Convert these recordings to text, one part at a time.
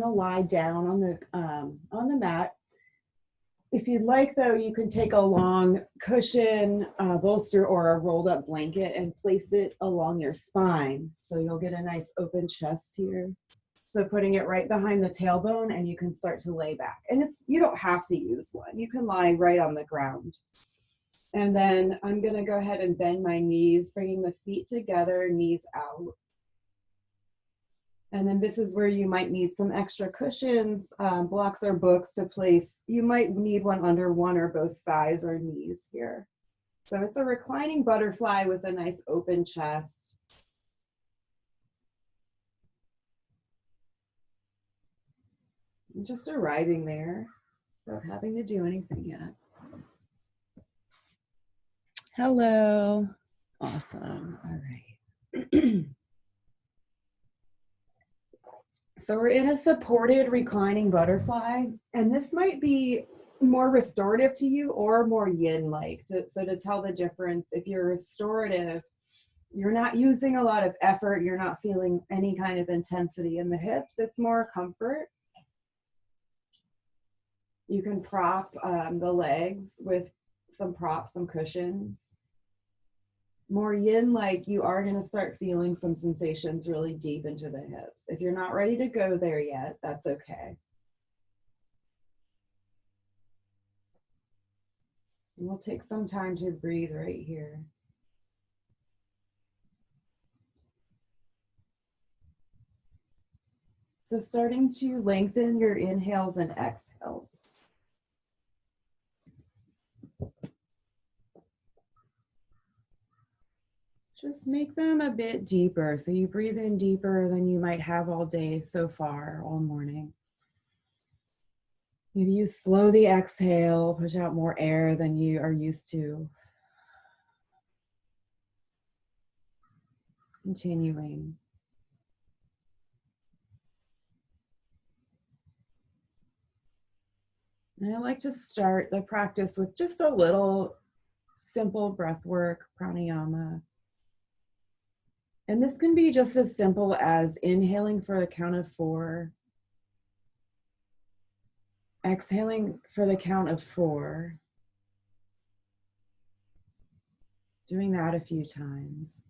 gonna lie down on the mat. If you'd like, though, you can take a long cushion, bolster, or a rolled up blanket and place it along your spine. So you'll get a nice open chest here. So putting it right behind the tailbone, and you can start to lay back. And you don't have to use one. You can lie right on the ground. And then I'm gonna go ahead and bend my knees, bringing the feet together, knees out. And then this is where you might need some extra cushions, blocks or books to place. You might need one under one or both thighs or knees here. So it's a reclining butterfly with a nice open chest. I'm just arriving there without having to do anything yet. Hello. Awesome. All right. So we're in a supported reclining butterfly, and this might be more restorative to you or more yin-like. So to tell the difference, if you're restorative, you're not using a lot of effort, you're not feeling any kind of intensity in the hips, it's more comfort. You can prop the legs with some props, some cushions. More yin-like, you are going to start feeling some sensations really deep into the hips. If you're not ready to go there yet, that's okay. And we'll take some time to breathe right here. So starting to lengthen your inhales and exhales. Just make them a bit deeper. So you breathe in deeper than you might have all day so far, all morning. Maybe you slow the exhale, push out more air than you are used to. Continuing. And I like to start the practice with just a little simple breath work, pranayama. And this can be just as simple as inhaling for a count of 4, exhaling for the count of 4, doing that a few times.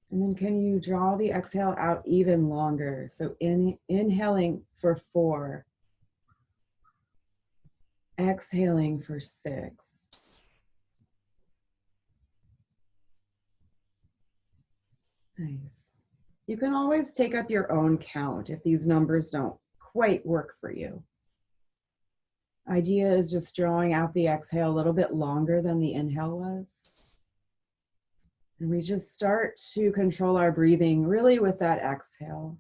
And then can you draw the exhale out even longer? So inhaling for 4, exhaling for 6. Nice. You can always take up your own count if these numbers don't quite work for you. Idea is just drawing out the exhale a little bit longer than the inhale was. And we just start to control our breathing really with that exhale.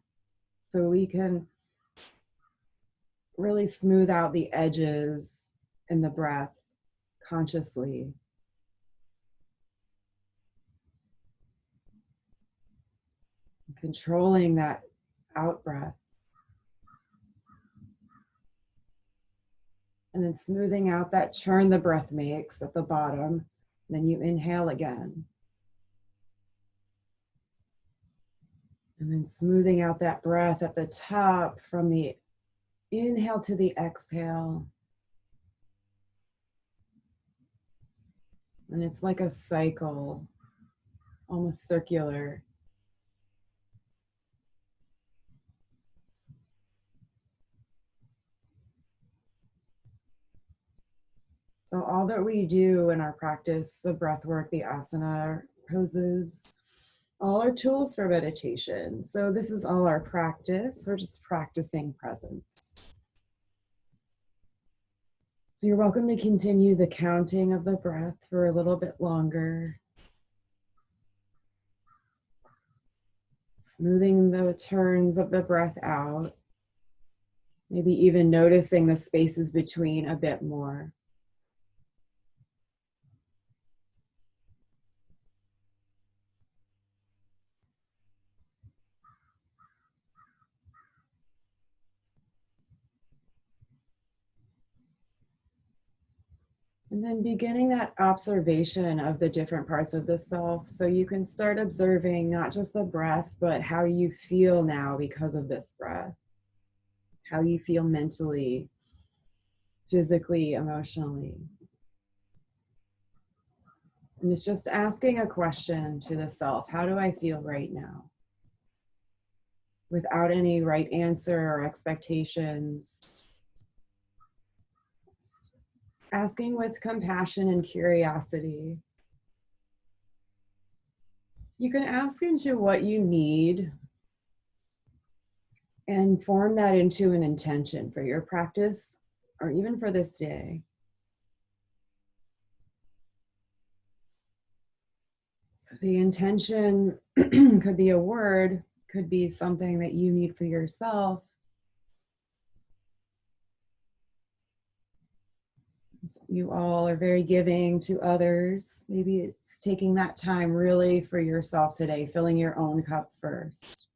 So we can really smooth out the edges in the breath consciously. Controlling that out breath. And then smoothing out that churn the breath makes at the bottom. Then you inhale again. And then smoothing out that breath at the top from the inhale to the exhale. And it's like a cycle, almost circular. So all that we do in our practice, the breath work, the asana poses, all are tools for meditation. So this is all our practice. We're just practicing presence. So you're welcome to continue the counting of the breath for a little bit longer. Smoothing the turns of the breath out. Maybe even noticing the spaces between a bit more. And then beginning that observation of the different parts of the self. So you can start observing not just the breath, but how you feel now because of this breath, how you feel mentally, physically, emotionally. And it's just asking a question to the self. How do I feel right now? Without any right answer or expectations. Asking with compassion and curiosity. You can ask into what you need and form that into an intention for your practice or even for this day. So the intention could be a word, could be something that you need for yourself. You all are very giving to others. Maybe it's taking that time really for yourself today, filling your own cup first.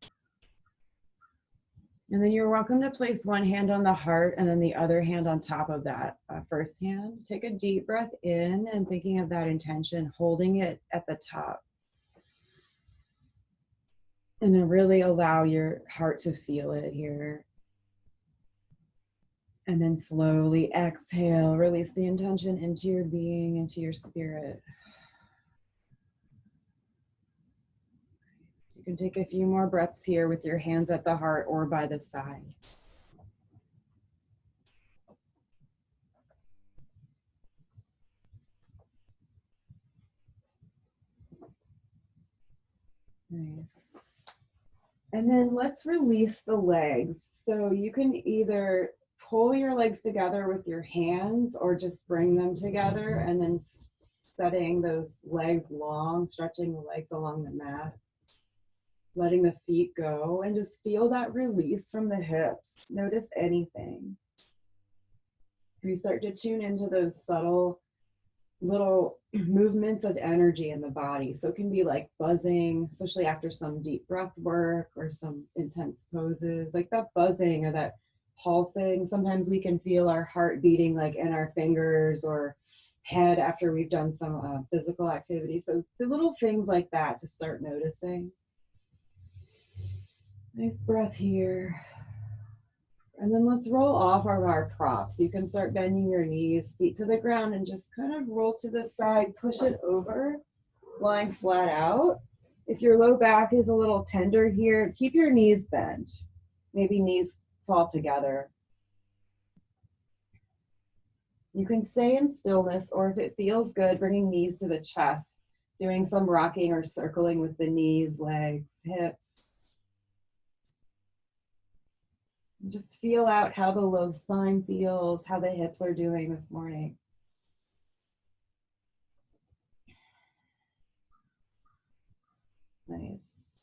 And then you're welcome to place one hand on the heart and then the other hand on top of that first hand. Take a deep breath in and thinking of that intention, holding it at the top. And then really allow your heart to feel it here. And then slowly exhale, release the intention into your being, into your spirit. You can take a few more breaths here with your hands at the heart or by the side. Nice. And then let's release the legs. So you can either pull your legs together with your hands or just bring them together and then setting those legs long, stretching the legs along the mat, letting the feet go and just feel that release from the hips. Notice anything. You start to tune into those subtle little movements of energy in the body. So it can be like buzzing, especially after some deep breath work or some intense poses, like that buzzing or that pulsing. Sometimes we can feel our heart beating like in our fingers or head after we've done some physical activity. So the little things like that to start noticing. Nice breath here. And then let's roll off of our props. You can start bending your knees, feet to the ground, and just kind of roll to the side, push it over, lying flat out. If your low back is a little tender here, keep your knees bent. Maybe knees fall together. You can stay in stillness, or if it feels good, bringing knees to the chest, doing some rocking or circling with the knees, legs, hips. Just feel out how the low spine feels, how the hips are doing this morning. Nice.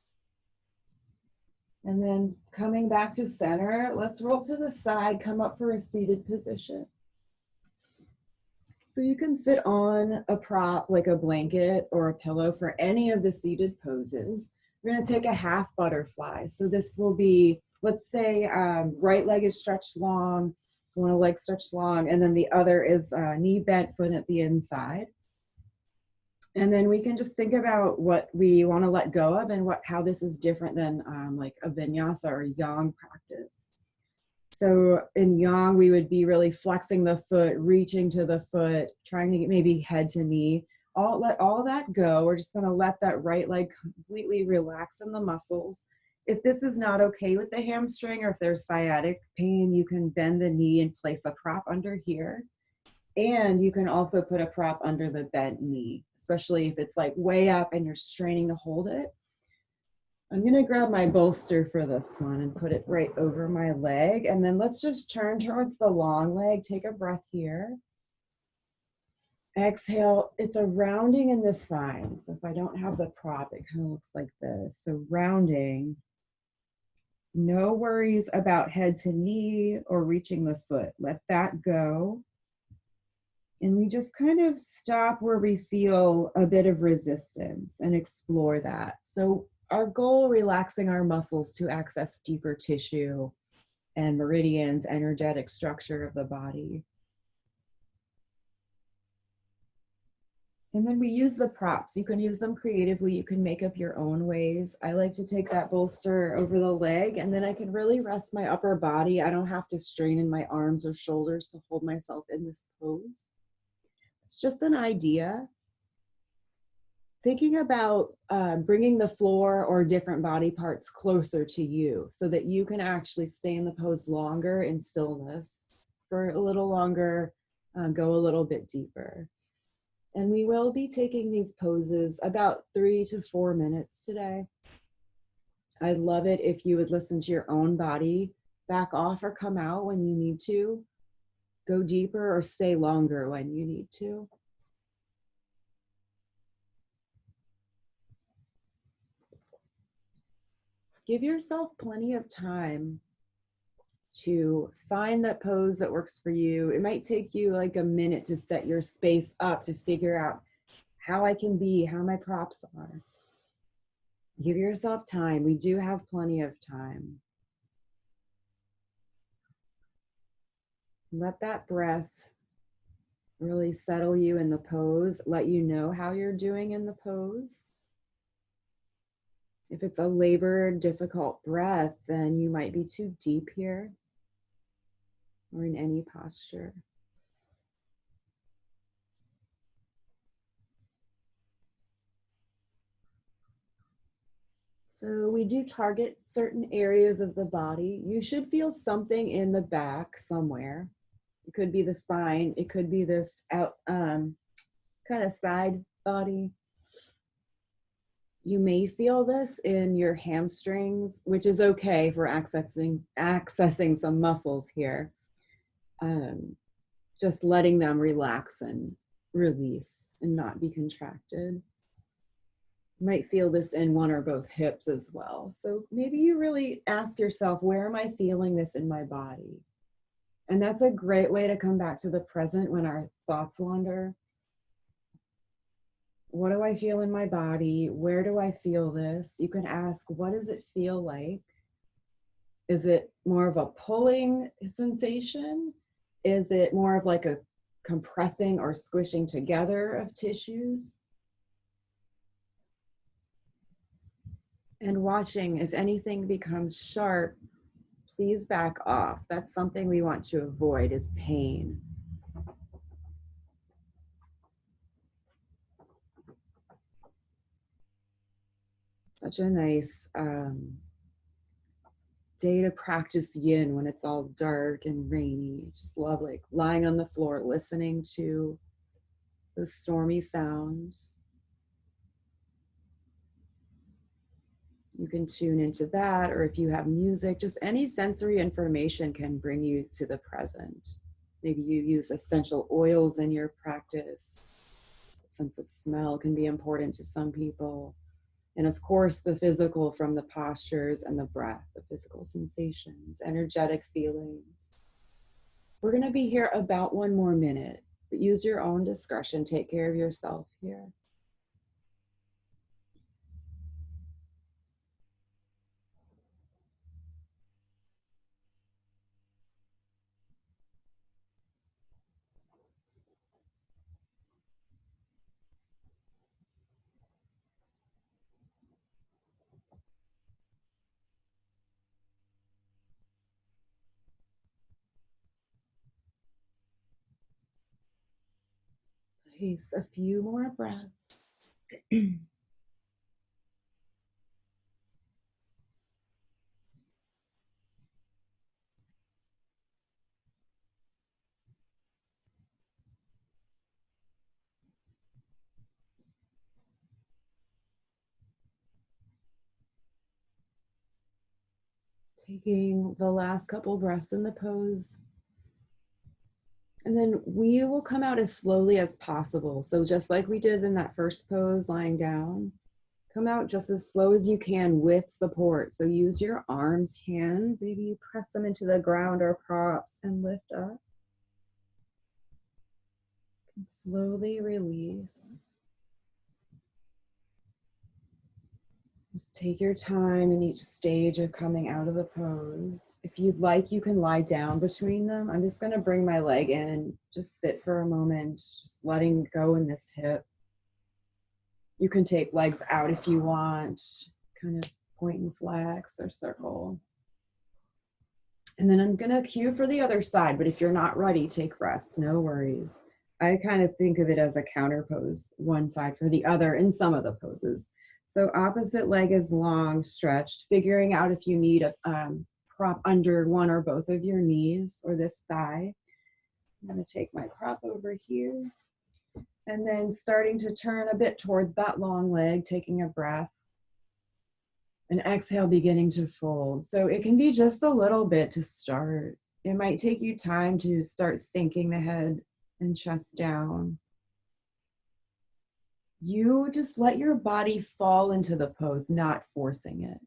And then coming back to center, let's roll to the side, come up for a seated position. So you can sit on a prop like a blanket or a pillow for any of the seated poses. We're going to take a half butterfly. So this will be, let's say right leg is stretched long, one leg stretched long, and then the other is knee bent, foot at the inside. And then we can just think about what we want to let go of and how this is different than like a vinyasa or yang practice. So in yang, we would be really flexing the foot, reaching to the foot, trying to get maybe head to knee. Let all that go. We're just going to let that right leg completely relax in the muscles. If this is not okay with the hamstring or if there's sciatic pain, you can bend the knee and place a prop under here. And you can also put a prop under the bent knee, especially if it's like way up and you're straining to hold it. I'm gonna grab my bolster for this one and put it right over my leg. And then let's just turn towards the long leg. Take a breath here. Exhale, it's a rounding in the spine. So if I don't have the prop, it kind of looks like this. So rounding, no worries about head to knee or reaching the foot. Let that go. And we just kind of stop where we feel a bit of resistance and explore that. So our goal, relaxing our muscles to access deeper tissue and meridians, energetic structure of the body. And then we use the props. You can use them creatively. You can make up your own ways. I like to take that bolster over the leg, and then I can really rest my upper body. I don't have to strain in my arms or shoulders to hold myself in this pose. It's just an idea. Thinking about bringing the floor or different body parts closer to you so that you can actually stay in the pose longer in stillness for a little longer, go a little bit deeper. And we will be taking these poses about 3 to 4 minutes today. I'd love it if you would listen to your own body, back off or come out when you need to, go deeper or stay longer when you need to. Give yourself plenty of time to find that pose that works for you. It might take you like a minute to set your space up to figure out how I can be, how my props are. Give yourself time. We do have plenty of time. Let that breath really settle you in the pose, let you know how you're doing in the pose. If it's a labored, difficult breath, then you might be too deep here or in any posture. So we do target certain areas of the body. You should feel something in the back somewhere. It could be the spine. It could be this out kind of side body. You may feel this in your hamstrings, which is okay for accessing some muscles here. Just letting them relax and release and not be contracted. You might feel this in one or both hips as well. So maybe you really ask yourself, where am I feeling this in my body? And that's a great way to come back to the present when our thoughts wander. What do I feel in my body? Where do I feel this? You can ask, what does it feel like? Is it more of a pulling sensation? Is it more of like a compressing or squishing together of tissues? And watching, if anything becomes sharp, please back off. That's something we want to avoid, is pain. Such a nice day to practice yin when it's all dark and rainy. Just love like lying on the floor, listening to the stormy sounds. You can tune into that, or if you have music, just any sensory information can bring you to the present. Maybe you use essential oils in your practice. A sense of smell can be important to some people. And of course, the physical from the postures and the breath, the physical sensations, energetic feelings. We're going to be here about 1 more minute, but use your own discretion. Take care of yourself here. Nice. A few more breaths. Taking the last couple breaths in the pose. And then we will come out as slowly as possible. So just like we did in that first pose, lying down, come out just as slow as you can with support. So use your arms, hands, maybe you press them into the ground or props and lift up. And slowly release. Just take your time in each stage of coming out of the pose. If you'd like, you can lie down between them. I'm just going to bring my leg in and just sit for a moment, just letting go in this hip. You can take legs out if you want, kind of point and flex or circle. And then I'm gonna cue for the other side, but if you're not ready, take rest, no worries. I kind of think of it as a counter pose, one side for the other in some of the poses. So opposite leg is long, stretched, figuring out if you need a prop under one or both of your knees or this thigh. I'm gonna take my prop over here. And then starting to turn a bit towards that long leg, taking a breath. And exhale, beginning to fold. So it can be just a little bit to start. It might take you time to start sinking the head and chest down. You just let your body fall into the pose, not forcing it.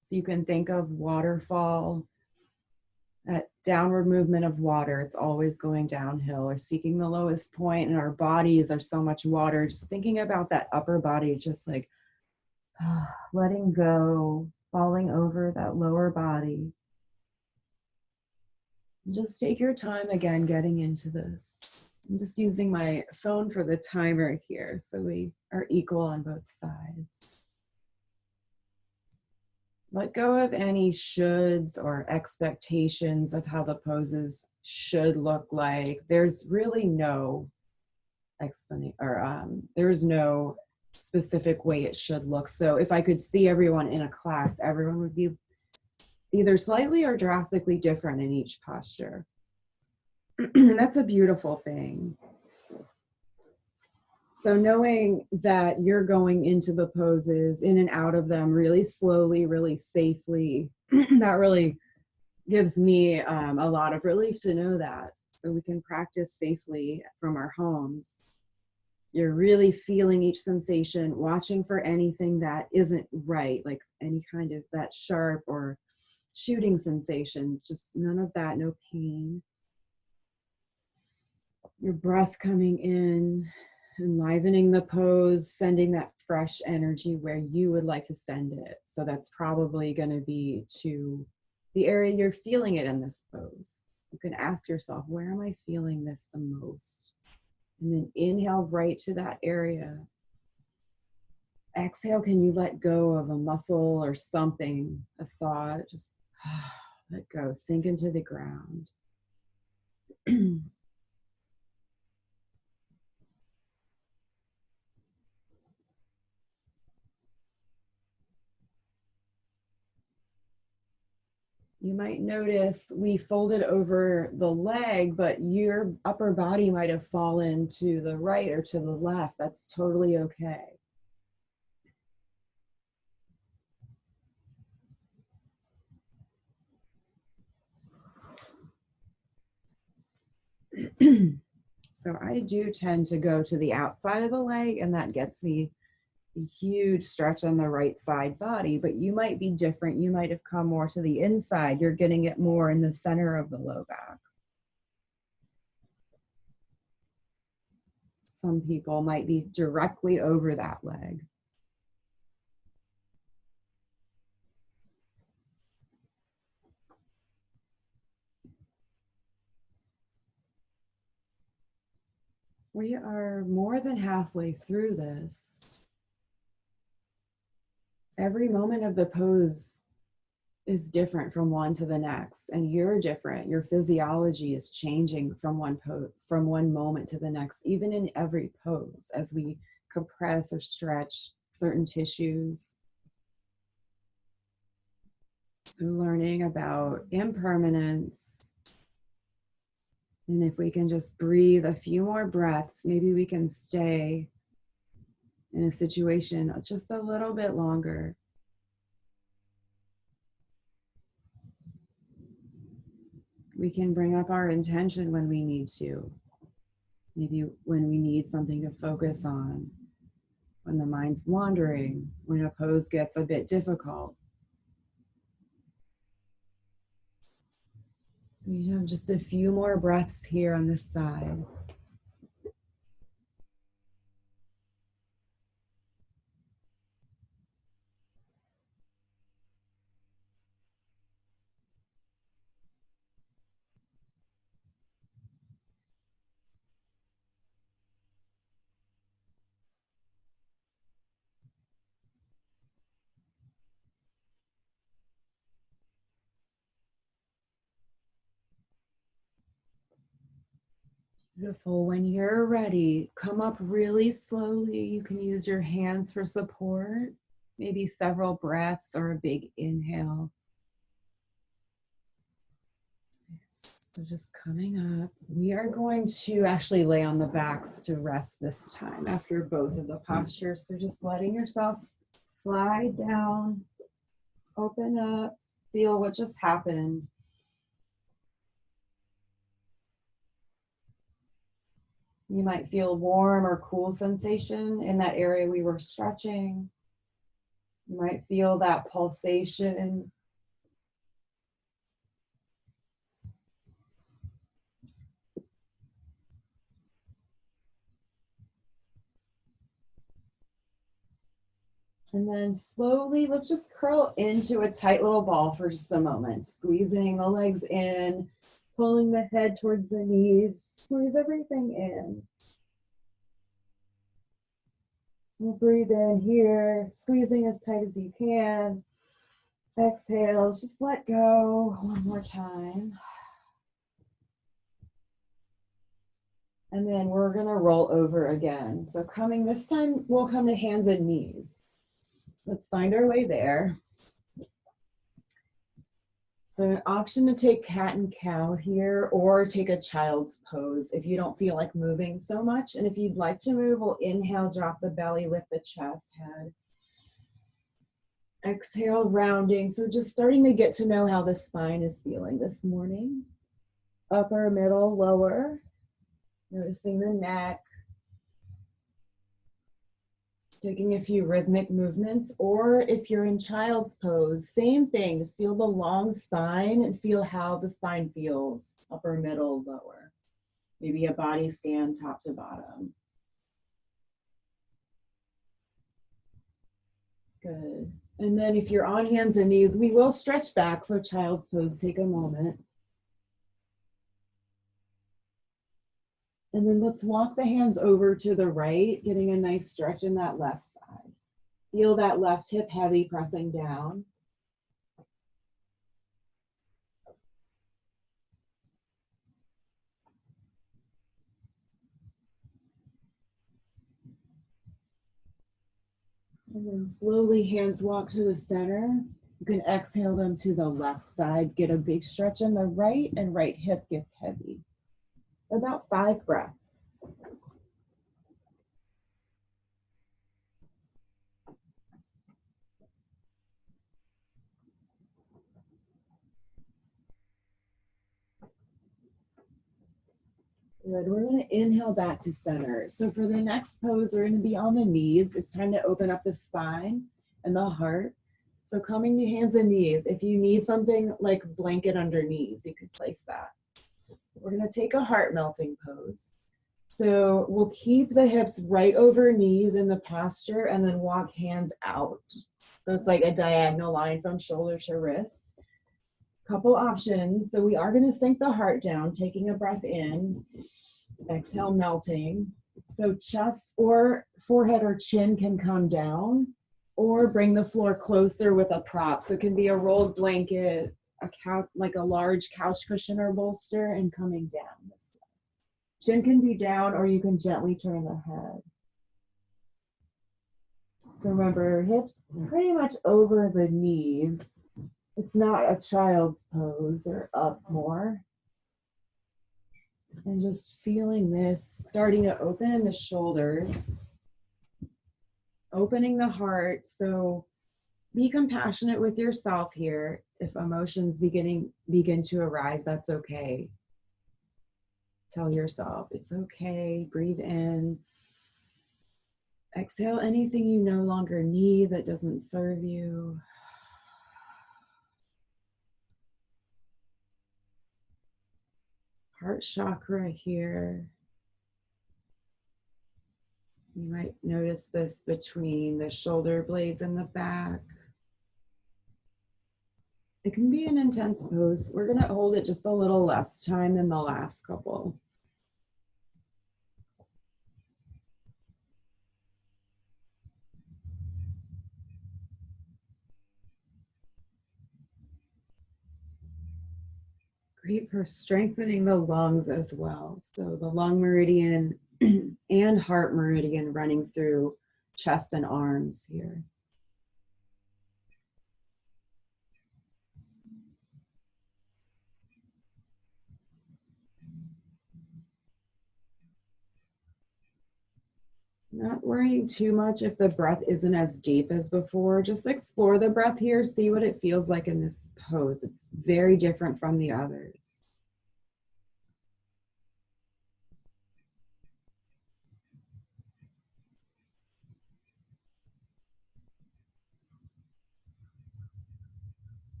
So you can think of waterfall, that downward movement of water. It's always going downhill or seeking the lowest point, and our bodies are so much water. Just thinking about that upper body, just like letting go, falling over that lower body. Just take your time again getting into this. I'm just using my phone for the timer here so we are equal on both sides. Let go of any shoulds or expectations of how the poses should look like. There's really no explanation, or there's no specific way it should look. So if I could see everyone in a class, everyone would be either slightly or drastically different in each posture. And that's a beautiful thing. So knowing that you're going into the poses, in and out of them really slowly, really safely, that really gives me a lot of relief to know that. So we can practice safely from our homes. You're really feeling each sensation, watching for anything that isn't right, like any kind of that sharp or shooting sensation, just none of that, no pain. Your breath coming in, enlivening the pose, sending that fresh energy where you would like to send it. So that's probably going to be to the area you're feeling it in this pose. You can ask yourself, where am I feeling this the most? And then inhale right to that area. Exhale, can you let go of a muscle or something, a thought? Just let go, sink into the ground. You might notice we folded over the leg, but your upper body might have fallen to the right or to the left. That's totally okay. So I do tend to go to the outside of the leg, and that gets me a huge stretch on the right side body, but you might be different. You might have come more to the inside. You're getting it more in the center of the low back. Some people might be directly over that leg. We are more than halfway through this. Every moment of the pose is different from one to the next, and you're different. Your physiology is changing from one pose, from one moment to the next, even in every pose as we compress or stretch certain tissues. So learning about impermanence. And if we can just breathe a few more breaths, maybe we can stay in a situation just a little bit longer. We can bring up our intention when we need to. Maybe when we need something to focus on, when the mind's wandering, when a pose gets a bit difficult. So you have just a few more breaths here on this side. Beautiful. When you're ready, come up really slowly. You can use your hands for support, maybe several breaths or a big inhale. So just coming up, we are going to actually lay on the backs to rest this time after both of the postures. So just letting yourself slide down, open up, feel what just happened. You might feel warm or cool sensation in that area we were stretching. You might feel that pulsation. And then slowly, let's just curl into a tight little ball for just a moment, squeezing the legs in, pulling the head towards the knees, squeeze everything in. We'll breathe in here, squeezing as tight as you can. Exhale, just let go one more time. And then we're gonna roll over again. So coming this time, we'll come to hands and knees. Let's find our way there. So an option to take cat and cow here, or take a child's pose if you don't feel like moving so much. And if you'd like to move, we'll inhale, drop the belly, lift the chest, head. Exhale, rounding. So just starting to get to know how the spine is feeling this morning. Upper, middle, lower. Noticing the neck. Taking a few rhythmic movements, or if you're in child's pose, same thing, just feel the long spine and feel how the spine feels, upper, middle, lower. Maybe a body scan top to bottom. Good. And then if you're on hands and knees, we will stretch back for child's pose. Take a moment. And then let's walk the hands over to the right, getting a nice stretch in that left side. Feel that left hip heavy pressing down. And then slowly hands walk to the center. You can exhale them to the left side. Get a big stretch in the right, and right hip gets heavy. About 5 breaths. Good. We're going to inhale back to center. So for the next pose, we're going to be on the knees. It's time to open up the spine and the heart. So coming to hands and knees. If you need something like blanket under knees, you could place that. We're going to take a heart melting pose. So we'll keep the hips right over knees in the posture and then walk hands out. So it's like a diagonal line from shoulder to wrist. Couple options. So we are going to sink the heart down, taking a breath in, exhale, melting. So chest or forehead or chin can come down, or bring the floor closer with a prop. So it can be a rolled blanket, a couch, like a large couch cushion or bolster, and coming down this way. Chin can be down, or you can gently turn the head. So remember, hips pretty much over the knees. It's not a child's pose or up more. And just feeling this, starting to open the shoulders, opening the heart. So be compassionate with yourself here. If emotions begin to arise, that's okay. Tell yourself it's okay. Breathe in. Exhale anything you no longer need that doesn't serve you. Heart chakra here. You might notice this between the shoulder blades and the back. It can be an intense pose. We're going to hold it just a little less time than the last couple. Great for strengthening the lungs as well. So the lung meridian and heart meridian running through chest and arms here. Not worrying too much if the breath isn't as deep as before. Just explore the breath here, see what it feels like in this pose. It's very different from the others.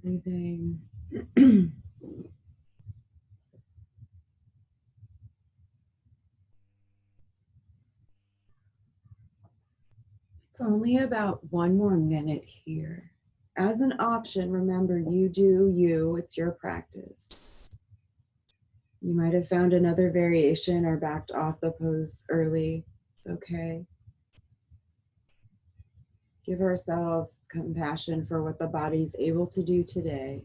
Breathing. It's only about 1 more minute here. As an option, remember, you do you, it's your practice. You might have found another variation or backed off the pose early. It's okay. Give ourselves compassion for what the body's able to do today.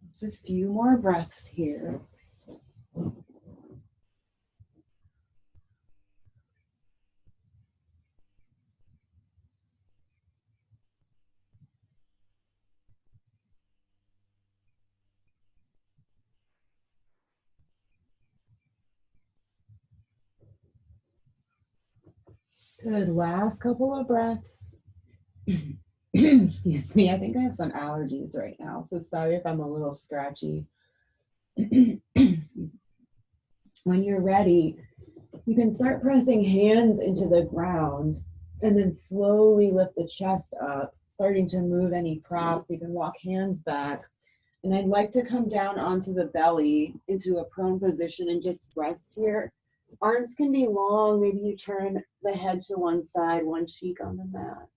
There's a few more breaths here. Good, last couple of breaths. Excuse me, I think I have some allergies right now, so sorry if I'm a little scratchy. Excuse me. When you're ready, you can start pressing hands into the ground and then slowly lift the chest up, starting to move any props. You can walk hands back. And I'd like to come down onto the belly into a prone position and just rest here. Arms can be long. Maybe you turn the head to one side, one cheek on the mat.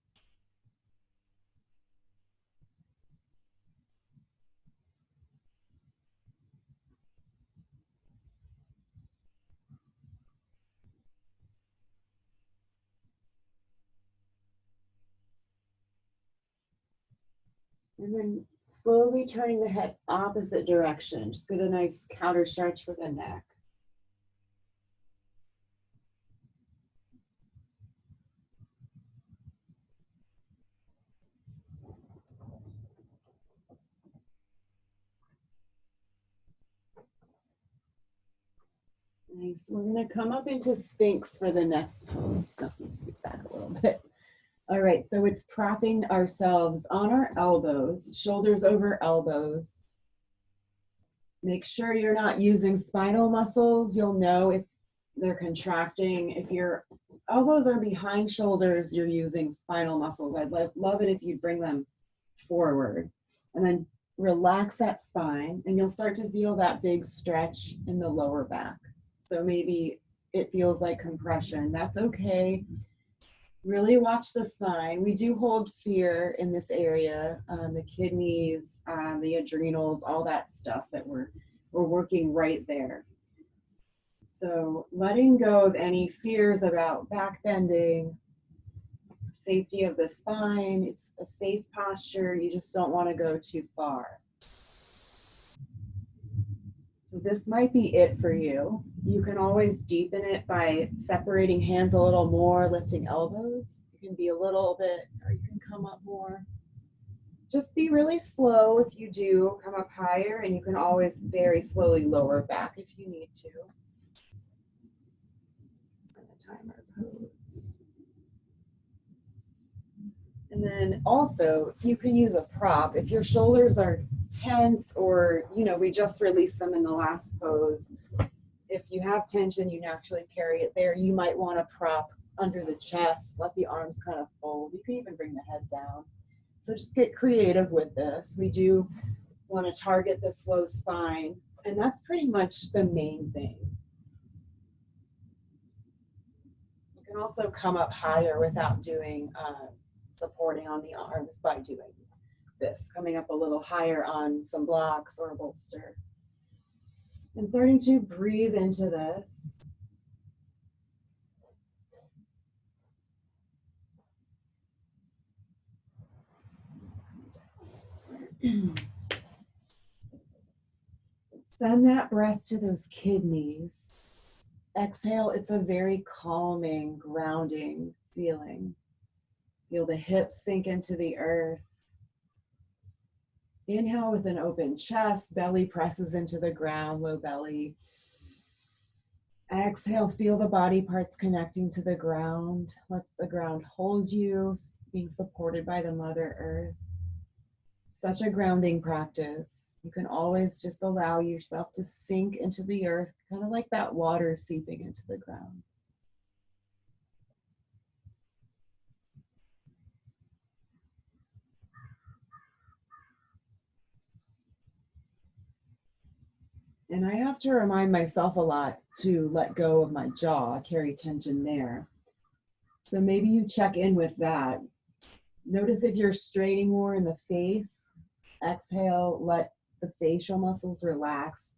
And then slowly turning the head opposite direction. Just get a nice counter stretch for the neck. Nice. We're going to come up into Sphinx for the next pose. So let me scoot back a little bit. All right, so it's propping ourselves on our elbows, shoulders over elbows. Make sure you're not using spinal muscles. You'll know if they're contracting. If your elbows are behind shoulders, you're using spinal muscles. I'd love it if you bring them forward. And then relax that spine, and you'll start to feel that big stretch in the lower back. So maybe it feels like compression. That's okay. Really watch the spine. We do hold fear in this area, the kidneys, the adrenals, all that stuff that we're working right there. So letting go of any fears about back bending, safety of the spine, it's a safe posture. You just don't want to go too far. So this might be it for you. You can always deepen it by separating hands a little more, lifting elbows. You can be a little bit, or you can come up more. Just be really slow if you do come up higher, and you can always very slowly lower back if you need to. Set a timer pose. And then also, you can use a prop. If your shoulders are tense, or, we just released them in the last pose. If you have tension, you naturally carry it there. You might want to prop under the chest, let the arms kind of fold. You can even bring the head down. So just get creative with this. We do want to target the slow spine, and that's pretty much the main thing. You can also come up higher without doing supporting on the arms by doing this, coming up a little higher on some blocks or a bolster. And starting to breathe into this. Send that breath to those kidneys. Exhale, it's a very calming, grounding feeling. Feel the hips sink into the earth. Inhale with an open chest, belly presses into the ground, low belly. Exhale, feel the body parts connecting to the ground. Let the ground hold you, being supported by the Mother Earth. Such a grounding practice. You can always just allow yourself to sink into the earth, kind of like that water seeping into the ground. And I have to remind myself a lot to let go of my jaw, carry tension there. So maybe you check in with that. Notice if you're straining more in the face. Exhale, let the facial muscles relax.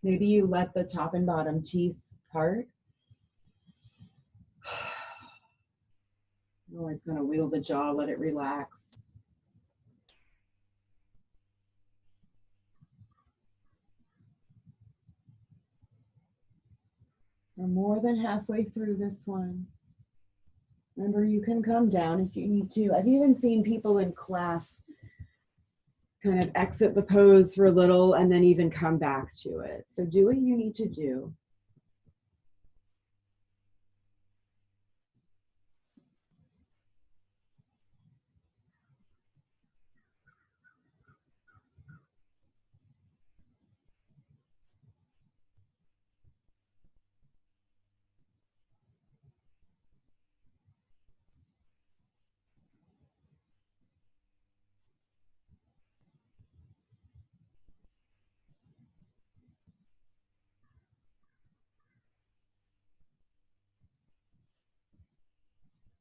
Maybe you let the top and bottom teeth part. You're always going to wiggle the jaw, let it relax. We're more than halfway through this one. Remember, you can come down if you need to. I've even seen people in class kind of exit the pose for a little and then even come back to it. So do what you need to do.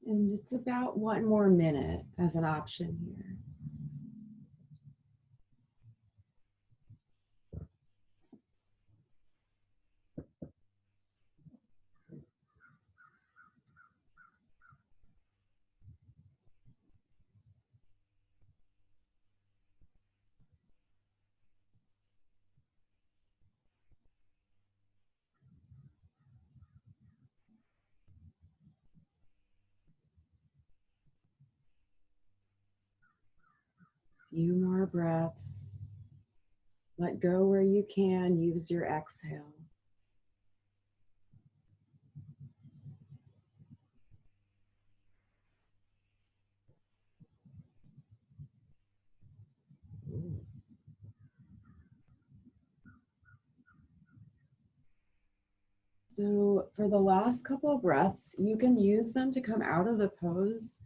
And it's about 1 more minute as an option here. Few more breaths. Let go where you can. Use your exhale. So for the last couple of breaths, you can use them to come out of the pose.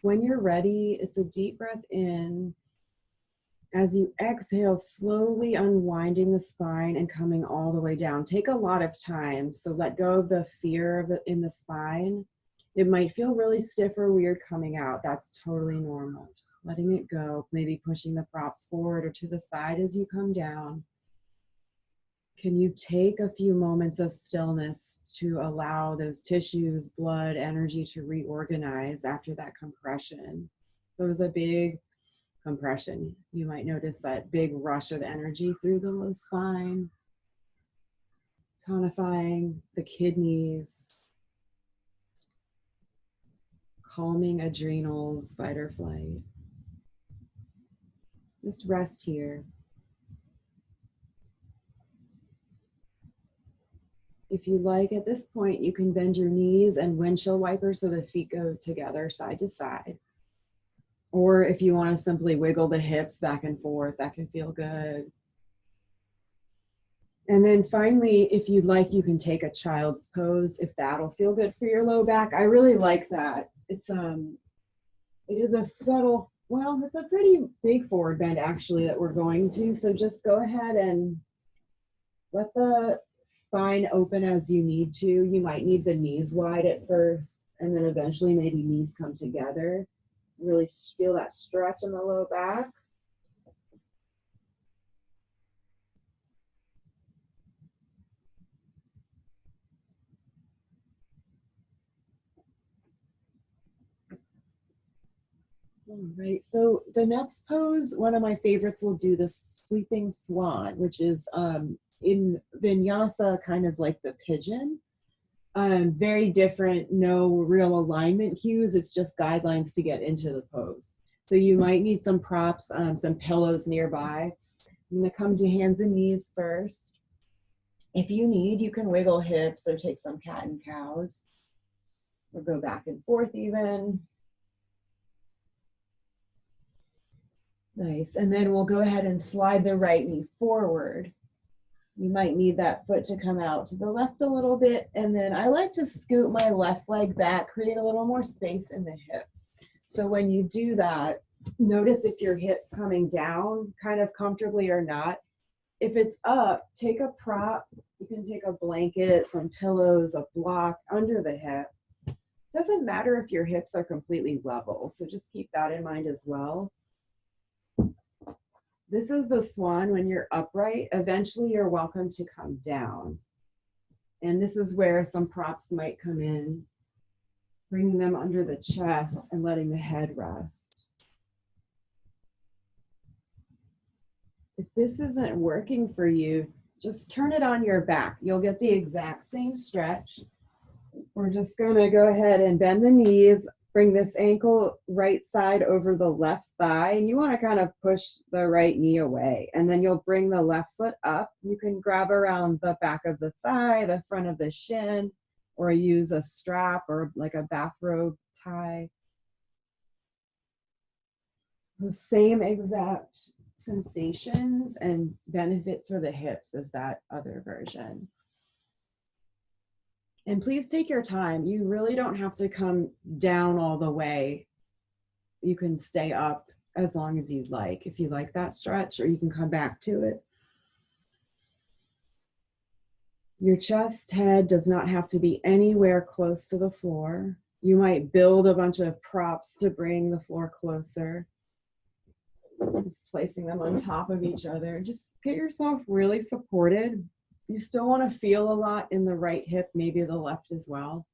When you're ready, it's a deep breath in. As you exhale, slowly unwinding the spine and coming all the way down. Take a lot of time, so let go of the fear of it in the spine. It might feel really stiff or weird coming out. That's totally normal. Just letting it go, maybe pushing the props forward or to the side as you come down. Can you take a few moments of stillness to allow those tissues, blood, energy to reorganize after that compression? It was a big compression. You might notice that big rush of energy through the low spine, tonifying the kidneys, calming adrenals, fight or flight. Just rest here. If you like, at this point, you can bend your knees and windshield wiper so the feet go together side to side. Or if you want to simply wiggle the hips back and forth, that can feel good. And then finally, if you'd like, you can take a child's pose if that'll feel good for your low back. I really like that. It is a subtle Well, it's a pretty big forward bend actually that we're going to. So just go ahead and let the spine open as you need to. You might need the knees wide at first, and then eventually maybe knees come together. Really feel that stretch in the low back. All right, so the next pose, one of my favorites, will do the sleeping swan, which is in vinyasa, kind of like the pigeon. Very different, no real alignment cues. It's just guidelines to get into the pose. So you might need some props, some pillows nearby. I'm gonna come to hands and knees first. If you need, you can wiggle hips or take some cat and cows, or go back and forth even. Nice, and then we'll go ahead and slide the right knee forward. You might need that foot to come out to the left a little bit, and then I like to scoot my left leg back, create a little more space in the hip. So when you do that, notice if your hip's coming down kind of comfortably or not. If it's up, take a prop. You can take a blanket, some pillows, a block under the hip. Doesn't matter if your hips are completely level, so just keep that in mind as well. This is the swan when you're upright. Eventually you're welcome to come down. And this is where some props might come in, bringing them under the chest and letting the head rest. If this isn't working for you, just turn it on your back. You'll get the exact same stretch. We're just gonna go ahead and bend the knees, bring this ankle right side over the left thigh, and you wanna kind of push the right knee away. And then you'll bring the left foot up. You can grab around the back of the thigh, the front of the shin, or use a strap or like a bathrobe tie. The same exact sensations and benefits for the hips as that other version. And please take your time. You really don't have to come down all the way. You can stay up as long as you'd like, if you like that stretch, or you can come back to it. Your chest head does not have to be anywhere close to the floor. You might build a bunch of props to bring the floor closer. Just placing them on top of each other. Just get yourself really supported. You still want to feel a lot in the right hip, maybe the left as well.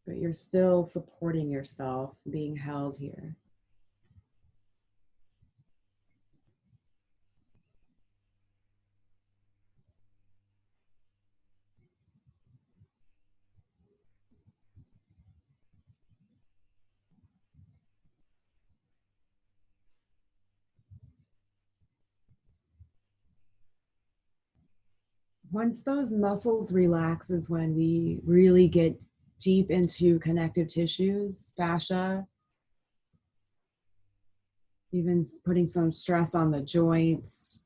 But you're still supporting yourself, being held here. Once those muscles relax is when we really get deep into connective tissues, fascia, even putting some stress on the joints,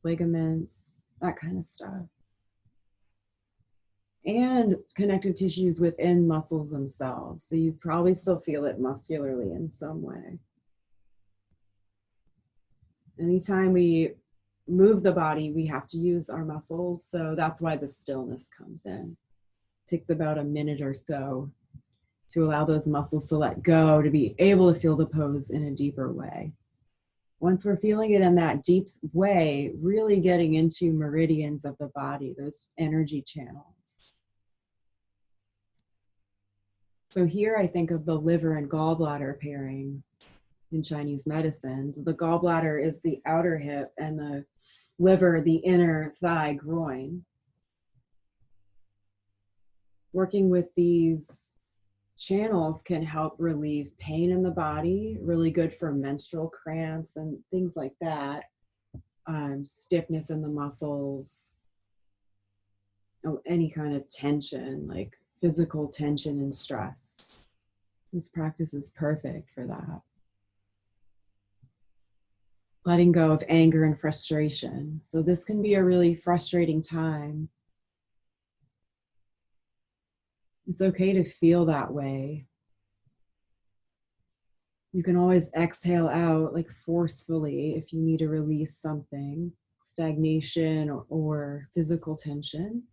ligaments, that kind of stuff. And connective tissues within muscles themselves. So you probably still feel it muscularly in some way. Anytime we move the body, we have to use our muscles. So that's why the stillness comes in. It takes about a minute or so to allow those muscles to let go, to be able to feel the pose in a deeper way. Once we're feeling it in that deep way, really getting into meridians of the body, those energy channels. So here I think of the liver and gallbladder pairing in Chinese medicine. The gallbladder is the outer hip and the liver, the inner thigh groin. Working with these channels can help relieve pain in the body, really good for menstrual cramps and things like that. Stiffness in the muscles, any kind of tension, like physical tension and stress. This practice is perfect for that. Letting go of anger and frustration. So this can be a really frustrating time. It's okay to feel that way. You can always exhale out like forcefully if you need to release something, stagnation or physical tension.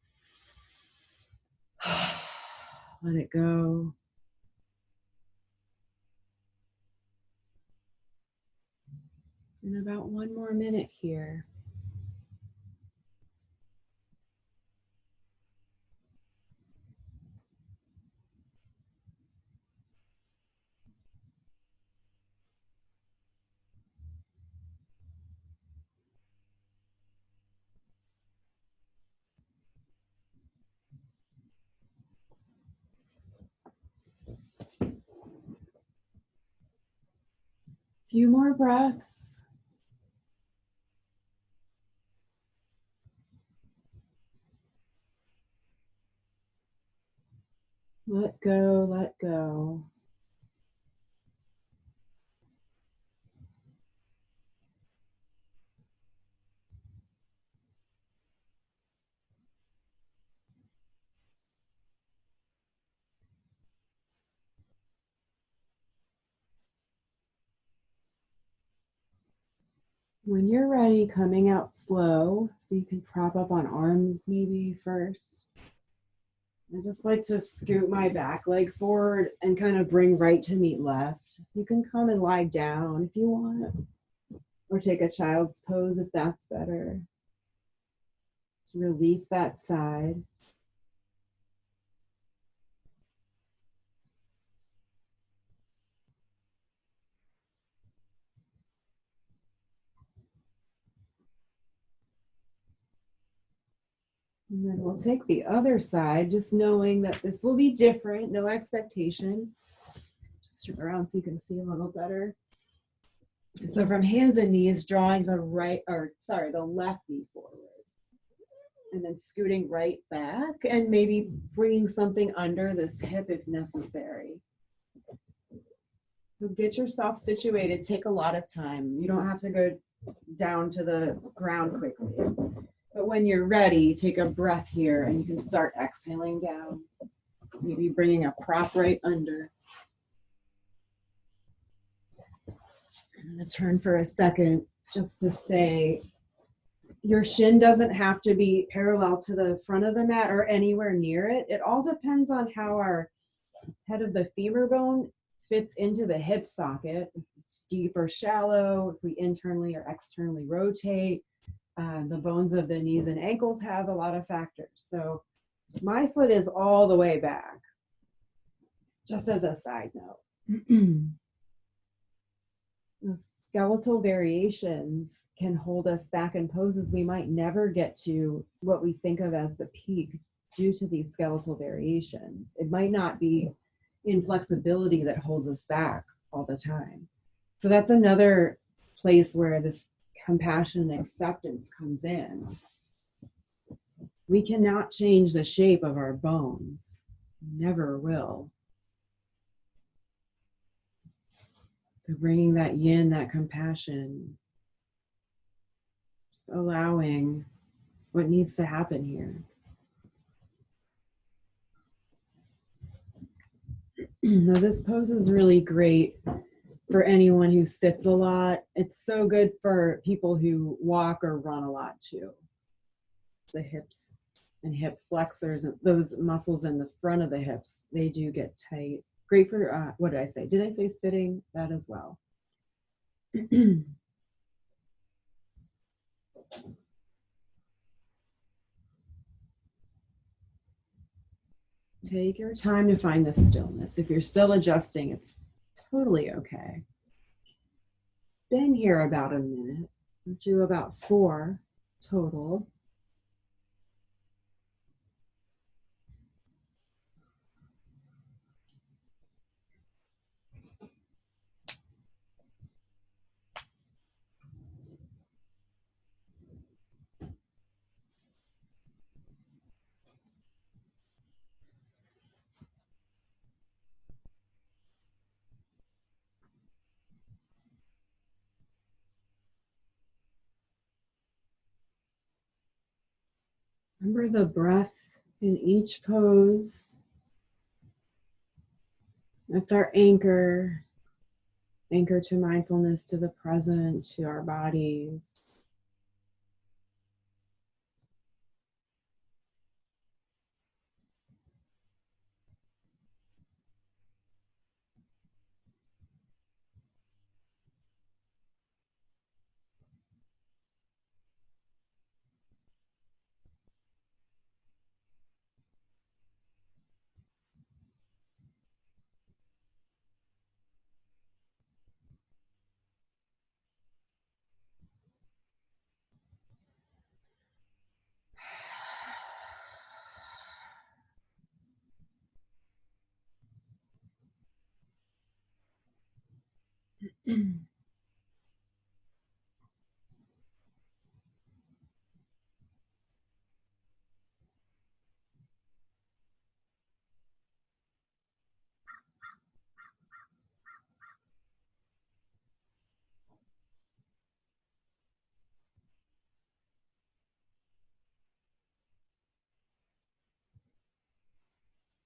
Let it go. And about 1 more minute here. Few more breaths. Let go, let go. When you're ready, coming out slow, so you can prop up on arms maybe first. I just like to scoot my back leg forward and kind of bring right to meet left. You can come and lie down if you want, or take a child's pose if that's better. To release that side. And then we'll take the other side, just knowing that this will be different, no expectation. Just turn around so you can see a little better. So from hands and knees, drawing the left knee forward. And then scooting right back and maybe bringing something under this hip if necessary. So get yourself situated, take a lot of time. You don't have to go down to the ground quickly. But when you're ready, take a breath here and you can start exhaling down. Maybe bringing a prop right under. I'm going to turn for a second just to say your shin doesn't have to be parallel to the front of the mat or anywhere near it. It all depends on how our head of the femur bone fits into the hip socket. If it's deep or shallow, if we internally or externally rotate. The bones of the knees and ankles have a lot of factors. So my foot is all the way back, just as a side note. The skeletal variations can hold us back in poses we might never get to what we think of as the peak due to these skeletal variations. It might not be inflexibility that holds us back all the time. So that's another place where this compassion and acceptance comes in. We cannot change the shape of our bones. Never will. So bringing that yin, that compassion, just allowing what needs to happen here. Now this pose is really great for anyone who sits a lot. It's so good for people who walk or run a lot too. The hips and hip flexors, and those muscles in the front of the hips, they do get tight. Great for, what did I say? Did I say sitting? That as well. Take your time to find the stillness. If you're still adjusting, it's totally okay. Been here about a minute. We'll do about 4 total. Remember the breath in each pose. That's our anchor, anchor to mindfulness, to the present, to our bodies.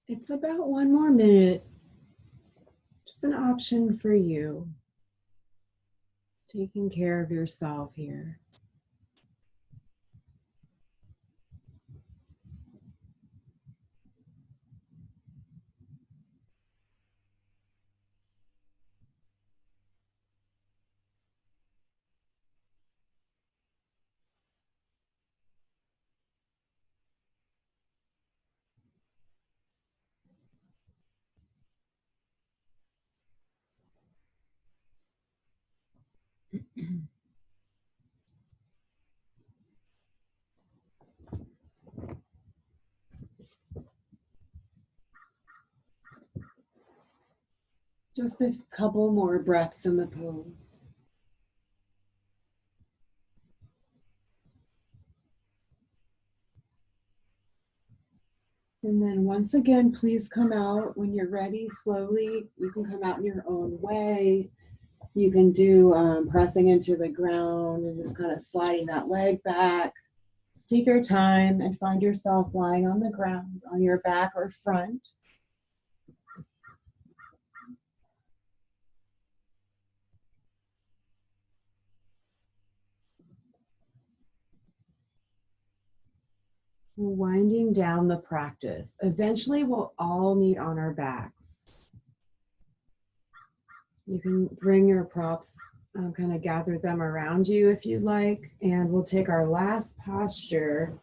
It's about 1 more minute. Just an option for you. Taking care of yourself here. Just a couple more breaths in the pose. And then once again, please come out when you're ready slowly. You can come out in your own way. You can do pressing into the ground and just kind of sliding that leg back. Just take your time and find yourself lying on the ground on your back or front. We're winding down the practice. Eventually, we'll all meet on our backs. You can bring your props, kind of gather them around you if you like, and we'll take our last posture.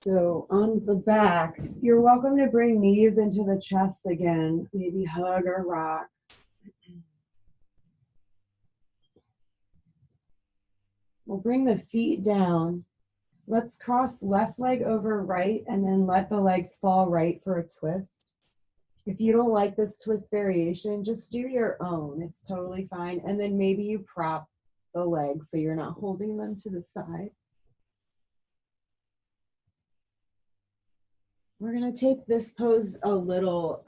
So on the back, you're welcome to bring knees into the chest again, maybe hug or rock. We'll bring the feet down. Let's cross left leg over right and then let the legs fall right for a twist. If you don't like this twist variation, just do your own. It's totally fine. And then maybe you prop the legs so you're not holding them to the side. We're going to take this pose a little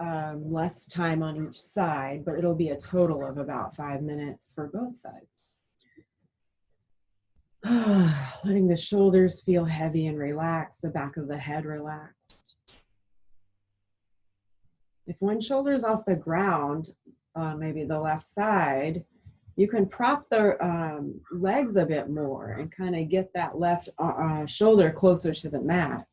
less time on each side, but it'll be a total of about 5 minutes for both sides. Letting the shoulders feel heavy and relaxed, the back of the head relaxed. If one shoulder is off the ground, maybe the left side, you can prop the legs a bit more and kind of get that left shoulder closer to the mat.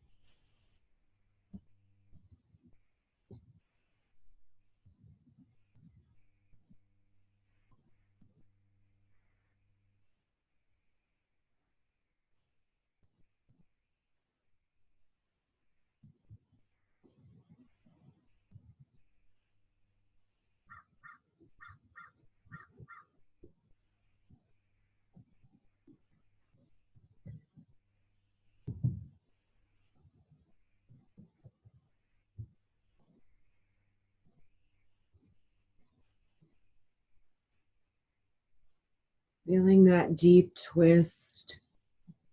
Feeling that deep twist,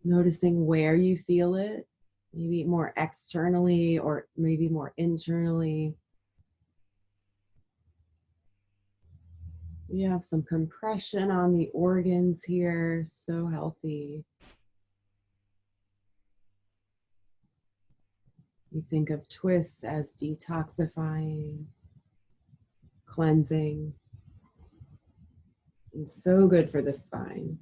noticing where you feel it, maybe more externally or maybe more internally. We have some compression on the organs here, so healthy. You think of twists as detoxifying. cleansing, and so good for the spine.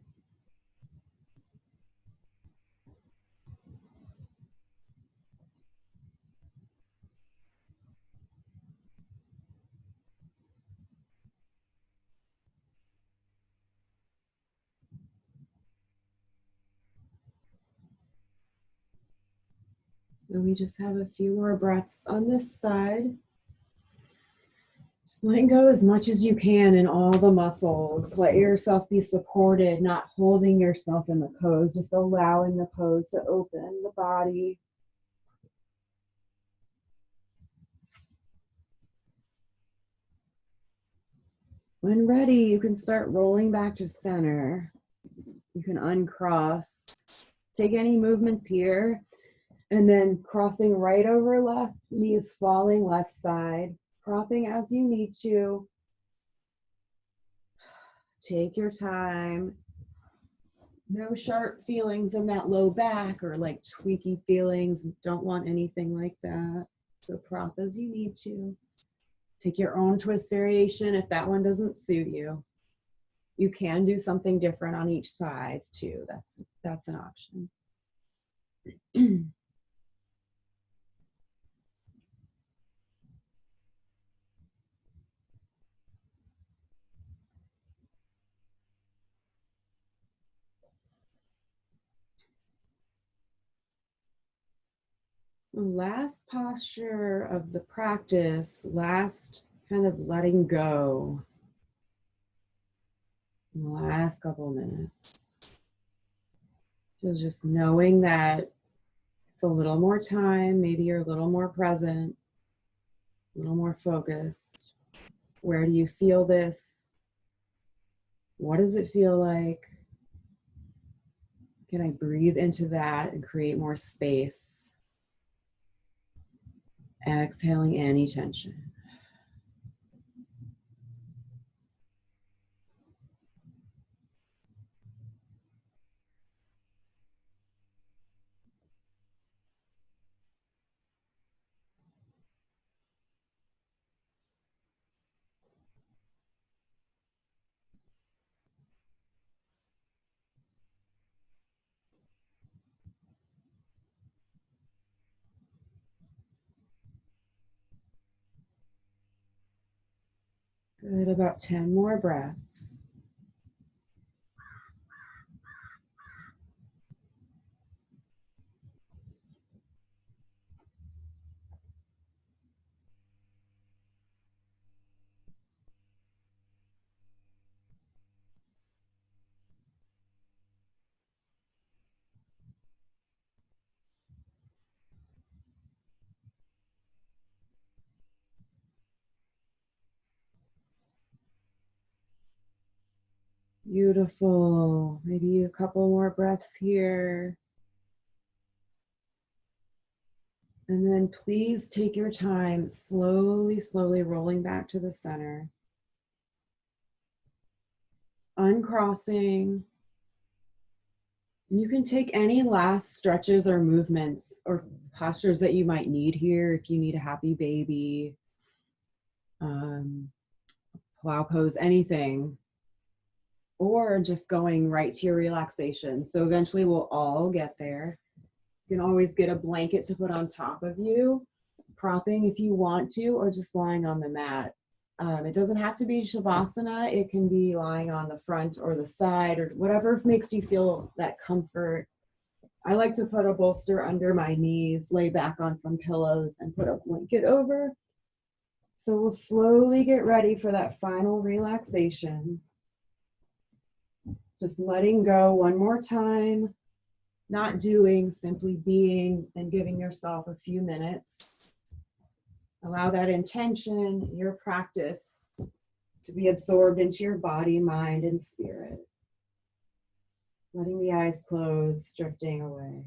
And we just have a few more breaths on this side. Just letting go as much as you can in all the muscles. Let yourself be supported, not holding yourself in the pose, just allowing the pose to open the body. When ready, you can start rolling back to center. You can uncross. Take any movements here, and then crossing right over left, knees falling left side, propping as you need to. Take your time. No sharp feelings in that low back or like tweaky feelings. Don't want anything like that. So prop as you need to. Take your own twist variation if that one doesn't suit you. You can do something different on each side too. That's an option. Last posture of the practice, last kind of letting go. In the last couple of minutes. Just knowing that it's a little more time, maybe you're a little more present, a little more focused. Where do you feel this? What does it feel like? Can I breathe into that and create more space? Exhaling any tension. Good, about 10 more breaths. Beautiful. Maybe a couple more breaths here. And then please take your time, slowly, slowly rolling back to the center. Uncrossing. You can take any last stretches or movements or postures that you might need here. If you need a happy baby, plow pose, anything, or just going right to your relaxation. So eventually we'll all get there. You can always get a blanket to put on top of you, propping if you want to, or just lying on the mat. It doesn't have to be Shavasana. It can be lying on the front or the side or whatever makes you feel that comfort. I like to put a bolster under my knees, lay back on some pillows, and put a blanket over. So we'll slowly get ready for that final relaxation. Just letting go one more time, not doing, simply being, and giving yourself a few minutes. Allow that intention, your practice, to be absorbed into your body, mind, and spirit. Letting the eyes close, drifting away.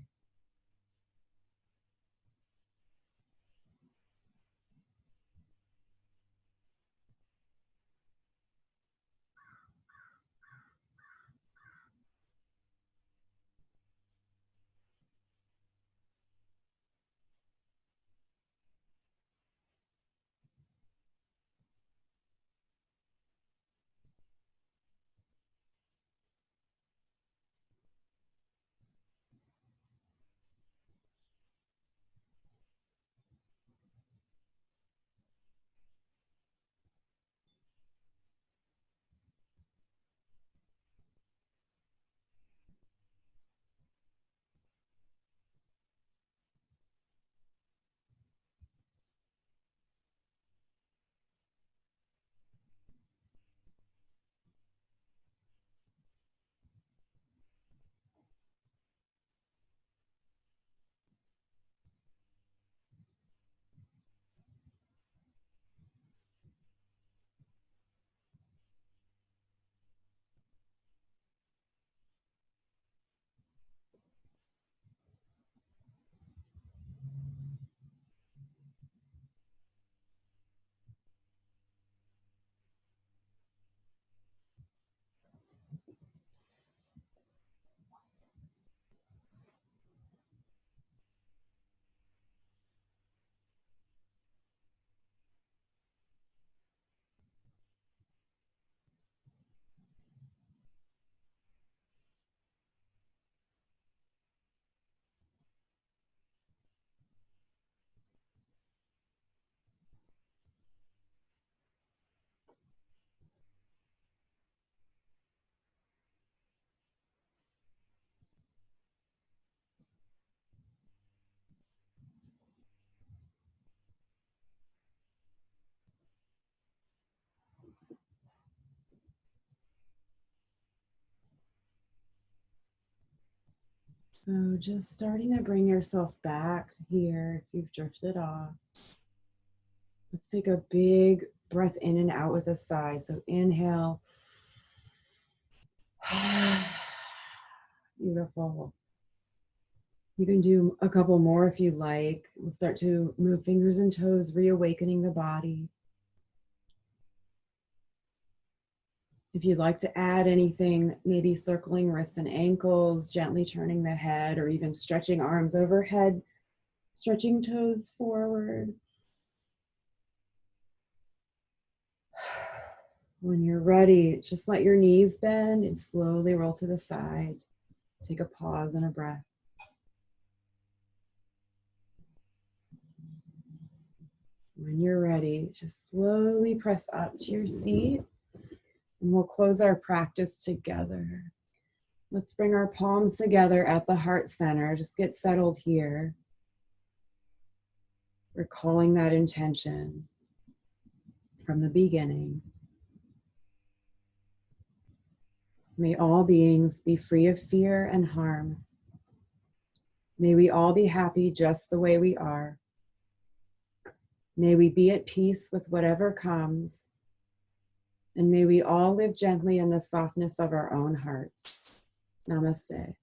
So just starting to bring yourself back here if you've drifted off. Let's take a big breath in and out with a sigh. So inhale. Beautiful. You can do a couple more if you like. We'll start to move fingers and toes, reawakening the body. If you'd like to add anything, maybe circling wrists and ankles, gently turning the head, or even stretching arms overhead, stretching toes forward. When you're ready, just let your knees bend and slowly roll to the side. Take a pause and a breath. When you're ready, just slowly press up to your seat, and we'll close our practice together. Let's bring our palms together at the heart center. Just get settled here. Recalling that intention from the beginning. May all beings be free of fear and harm. May we all be happy just the way we are. May we be at peace with whatever comes. And may we all live gently in the softness of our own hearts. Namaste.